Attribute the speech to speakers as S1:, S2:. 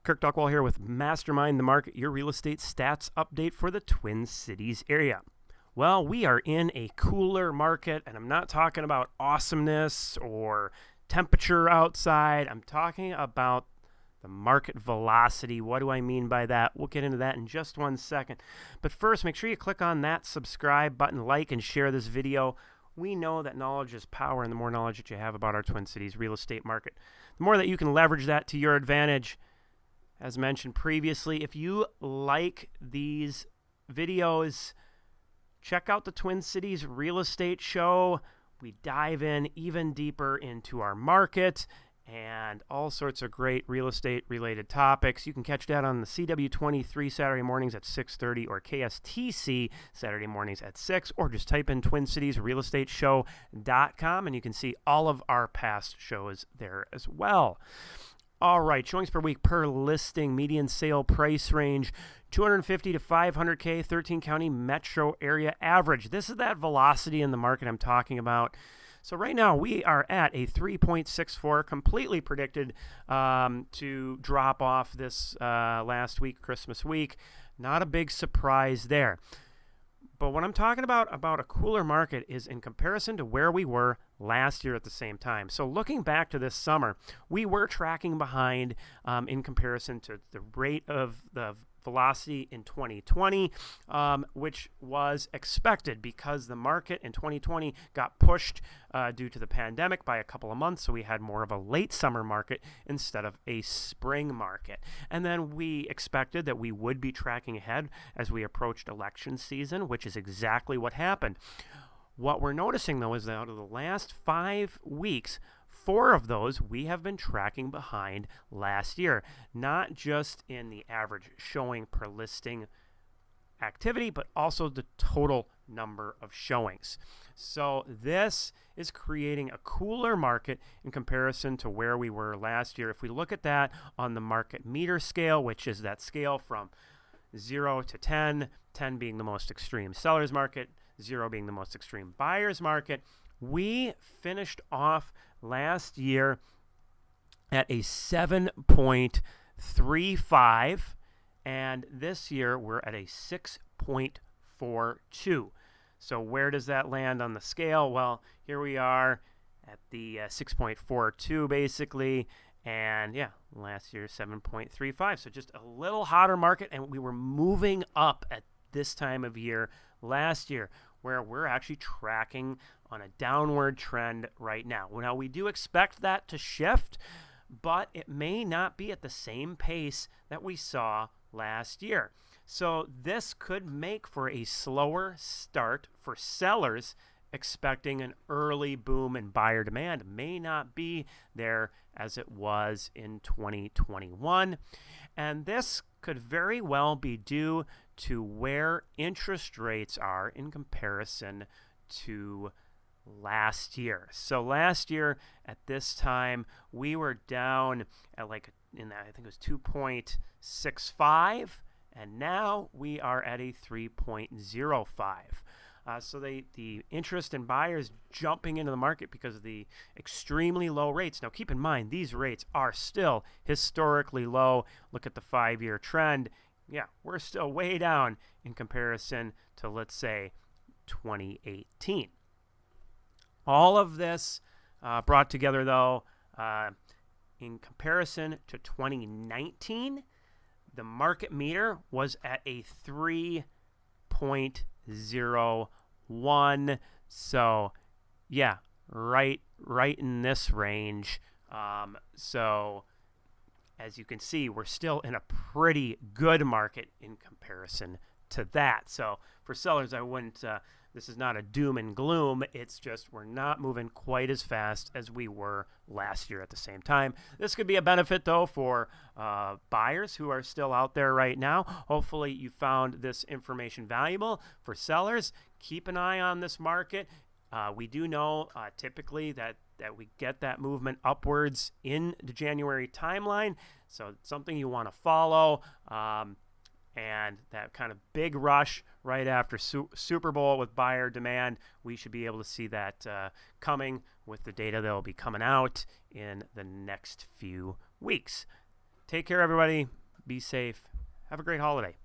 S1: Kirk Duckwall here with Mastermind the Market, your real estate stats update for the Twin Cities area. Well, we are in a cooler market, and I'm not talking about awesomeness or temperature outside. I'm talking about the market velocity. What do I mean by that? We'll get into that in just 1 second. But first, make sure you click on that subscribe button, like, and share this video. We know that knowledge is power, and the more knowledge that you have about our Twin Cities real estate market, the more that you can leverage that to your advantage. As mentioned previously, if you like these videos, check out the Twin Cities Real Estate Show. We dive in even deeper into our market and all sorts of great real estate related topics. You can catch that on the CW23 Saturday mornings at 6:30 or KSTC Saturday mornings at 6, or just type in TwinCitiesRealEstateShow.com and you can see all of our past shows there as well. All right, showings per week per listing, median sale price range, 250 to 500K, 13 county metro area average. This is that velocity in the market I'm talking about. So right now we are at a 3.64, completely predicted to drop off this last week, Christmas week. Not a big surprise there. But what I'm talking about a cooler market is in comparison to where we were last year at the same time. So looking back to this summer, we were tracking behind in comparison to the rate of the velocity in 2020, which was expected because the market in 2020 got pushed due to the pandemic by a couple of months, so we had more of a late summer market instead of a spring market. And then we expected that we would be tracking ahead as we approached election season, which is exactly what happened. What we're noticing, though, is that out of the last 5 weeks, 4 of those we have been tracking behind last year, not just in the average showing per listing activity, but also the total number of showings. So this is creating a cooler market in comparison to where we were last year. If we look at that on the market meter scale, which is that scale from 0 to 10, 10 being the most extreme seller's market, 0 being the most extreme buyer's market, we finished off last year at a 7.35, and this year we're at a 6.42. So where does that land on the scale? Well, here we are at the 6.42 basically, and yeah, last year 7.35. So just a little hotter market, and we were moving up at this time of year last year, where we're actually tracking on a downward trend right now. Now, we do expect that to shift, but it may not be at the same pace that we saw last year. So this could make for a slower start for sellers expecting an early boom in buyer demand. It may not be there as it was in 2021. And this could very well be due to where interest rates are in comparison to last year. So last year at this time, we were down at I think it was 2.65, and now we are at a 3.05. So the interest in buyers jumping into the market because of the extremely low rates. Now keep in mind, these rates are still historically low. Look at the 5-year trend. Yeah, we're still way down in comparison to, let's say, 2018. All of this brought together, though, in comparison to 2019, the market meter was at a 3.01. So, yeah, right in this range. So, as you can see, we're still in a pretty good market in comparison to that. So for sellers, I wouldn't, this is not a doom and gloom. It's just we're not moving quite as fast as we were last year at the same time. This could be a benefit, though, for buyers who are still out there right now. Hopefully you found this information valuable. For sellers, keep an eye on this market. We do know typically that we get that movement upwards in the January timeline. So it's something you want to follow. And that kind of big rush right after Super Bowl with buyer demand, we should be able to see that coming with the data that will be coming out in the next few weeks. Take care, everybody. Be safe. Have a great holiday.